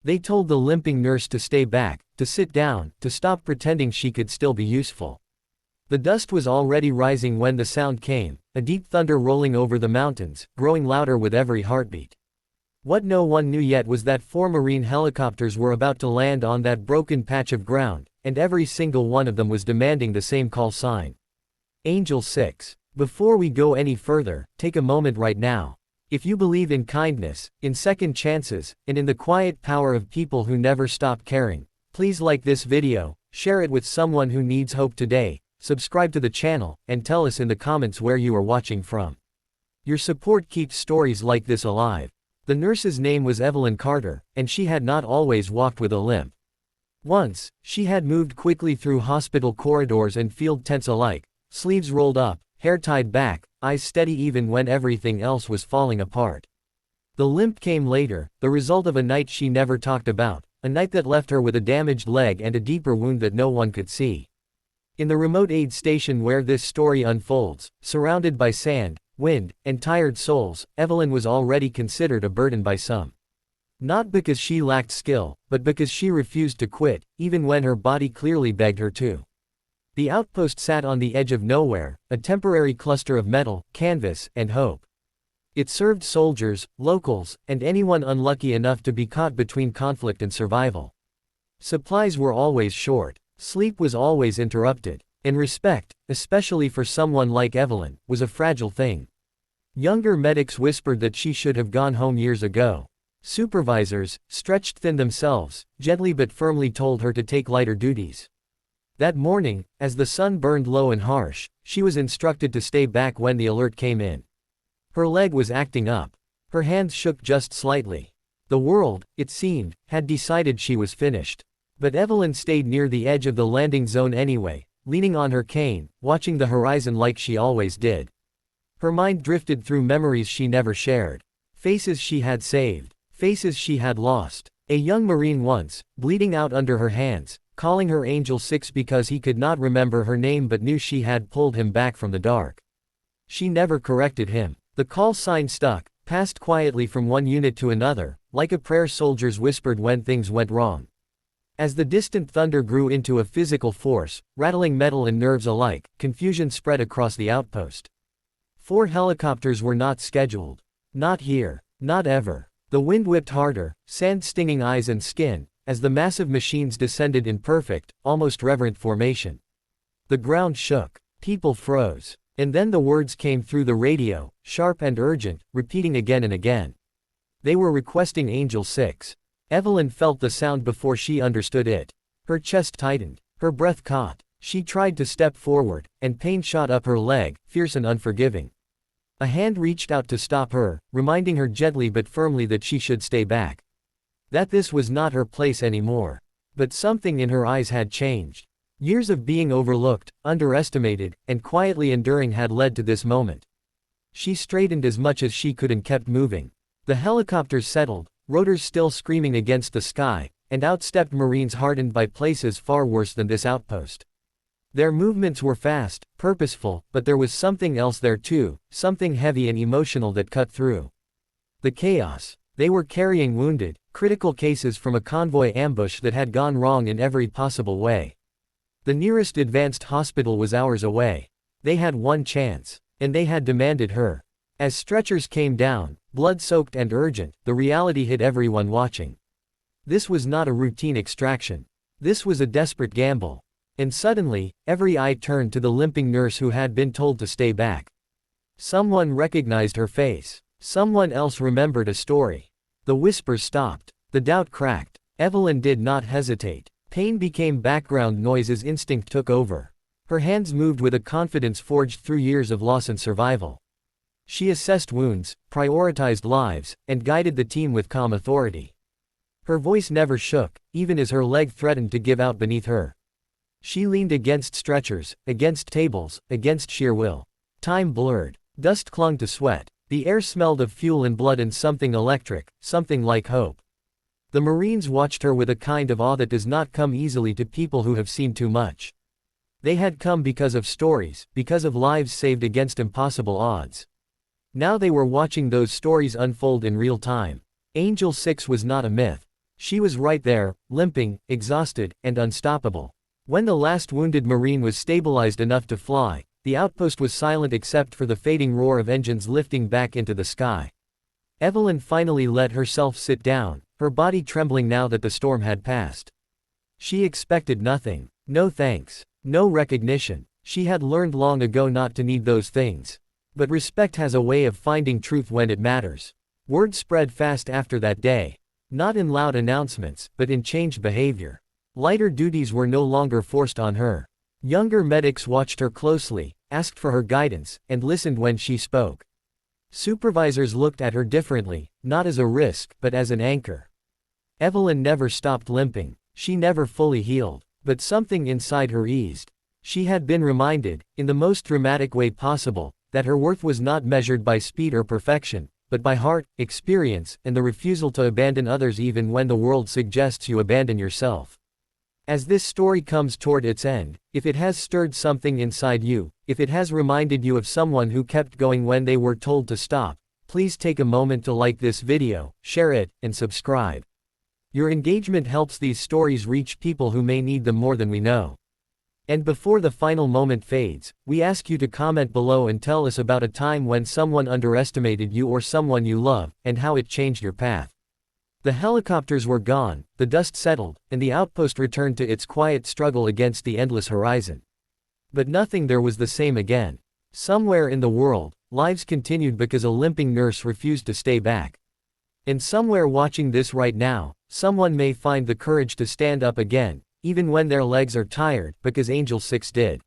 They told the limping nurse to stay back, to sit down, to stop pretending she could still be useful. The dust was already rising when the sound came, a deep thunder rolling over the mountains, growing louder with every heartbeat. What no one knew yet was that 4 Marine helicopters were about to land on that broken patch of ground, and every single one of them was demanding the same call sign. Angel 6. Before we go any further, take a moment right now. If you believe in kindness, in second chances, and in the quiet power of people who never stop caring, please like this video, share it with someone who needs hope today, subscribe to the channel, and tell us in the comments where you are watching from. Your support keeps stories like this alive. The nurse's name was Evelyn Carter, and she had not always walked with a limp. Once, she had moved quickly through hospital corridors and field tents alike, sleeves rolled up, hair tied back, eyes steady even when everything else was falling apart. The limp came later, the result of a night she never talked about, a night that left her with a damaged leg and a deeper wound that no one could see. In the remote aid station where this story unfolds, surrounded by sand, wind, and tired souls, Evelyn was already considered a burden by some. Not because she lacked skill, but because she refused to quit, even when her body clearly begged her to. The outpost sat on the edge of nowhere, a temporary cluster of metal, canvas, and hope. It served soldiers, locals, and anyone unlucky enough to be caught between conflict and survival. Supplies were always short. Sleep was always interrupted, and respect, especially for someone like Evelyn, was a fragile thing. Younger medics whispered that she should have gone home years ago. Supervisors, stretched thin themselves, gently but firmly told her to take lighter duties. That morning, as the sun burned low and harsh, she was instructed to stay back when the alert came in. Her leg was acting up. Her hands shook just slightly. The world, it seemed, had decided she was finished. But Evelyn stayed near the edge of the landing zone anyway, leaning on her cane, watching the horizon like she always did. Her mind drifted through memories she never shared. Faces she had saved. Faces she had lost. A young Marine once, bleeding out under her hands, calling her Angel 6 because he could not remember her name but knew she had pulled him back from the dark. She never corrected him. The call sign stuck, passed quietly from one unit to another, like a prayer soldiers whispered when things went wrong. As the distant thunder grew into a physical force, rattling metal and nerves alike, confusion spread across the outpost. 4 helicopters were not scheduled. Not here. Not ever. The wind whipped harder, sand stinging eyes and skin, as the massive machines descended in perfect, almost reverent formation. The ground shook. People froze. And then the words came through the radio, sharp and urgent, repeating again and again. They were requesting Angel 6. Evelyn felt the sound before she understood it. Her chest tightened. Her breath caught. She tried to step forward, and pain shot up her leg, fierce and unforgiving. A hand reached out to stop her, reminding her gently but firmly that she should stay back. That this was not her place anymore. But something in her eyes had changed. Years of being overlooked, underestimated, and quietly enduring had led to this moment. She straightened as much as she could and kept moving. The helicopters settled, rotors still screaming against the sky, and outstepped Marines hardened by places far worse than this outpost. Their movements were fast, purposeful, but there was something else there too, something heavy and emotional that cut through the chaos. They were carrying wounded, critical cases from a convoy ambush that had gone wrong in every possible way. The nearest advanced hospital was hours away. They had one chance, and they had demanded her. As stretchers came down, blood-soaked and urgent, the reality hit everyone watching. This was not a routine extraction. This was a desperate gamble. And suddenly, every eye turned to the limping nurse who had been told to stay back. Someone recognized her face. Someone else remembered a story. The whispers stopped. The doubt cracked. Evelyn did not hesitate. Pain became background noise as instinct took over. Her hands moved with a confidence forged through years of loss and survival. She assessed wounds, prioritized lives, and guided the team with calm authority. Her voice never shook, even as her leg threatened to give out beneath her. She leaned against stretchers, against tables, against sheer will. Time blurred. Dust clung to sweat. The air smelled of fuel and blood and something electric, something like hope. The Marines watched her with a kind of awe that does not come easily to people who have seen too much. They had come because of stories, because of lives saved against impossible odds. Now they were watching those stories unfold in real time. Angel 6 was not a myth. She was right there, limping, exhausted, and unstoppable. When the last wounded Marine was stabilized enough to fly, the outpost was silent except for the fading roar of engines lifting back into the sky. Evelyn finally let herself sit down, her body trembling now that the storm had passed. She expected nothing. No thanks. No recognition. She had learned long ago not to need those things. But respect has a way of finding truth when it matters. Word spread fast after that day. Not in loud announcements, but in changed behavior. Lighter duties were no longer forced on her. Younger medics watched her closely, asked for her guidance, and listened when she spoke. Supervisors looked at her differently, not as a risk, but as an anchor. Evelyn never stopped limping. She never fully healed. But something inside her eased. She had been reminded, in the most dramatic way possible, that her worth was not measured by speed or perfection, but by heart, experience, and the refusal to abandon others even when the world suggests you abandon yourself. As this story comes toward its end, if it has stirred something inside you, if it has reminded you of someone who kept going when they were told to stop, please take a moment to like this video, share it, and subscribe. Your engagement helps these stories reach people who may need them more than we know. And before the final moment fades, we ask you to comment below and tell us about a time when someone underestimated you or someone you love, and how it changed your path. The helicopters were gone, the dust settled, and the outpost returned to its quiet struggle against the endless horizon. But nothing there was the same again. Somewhere in the world, lives continued because a limping nurse refused to stay back. And somewhere watching this right now, someone may find the courage to stand up again, even when their legs are tired, because Angel 6 did.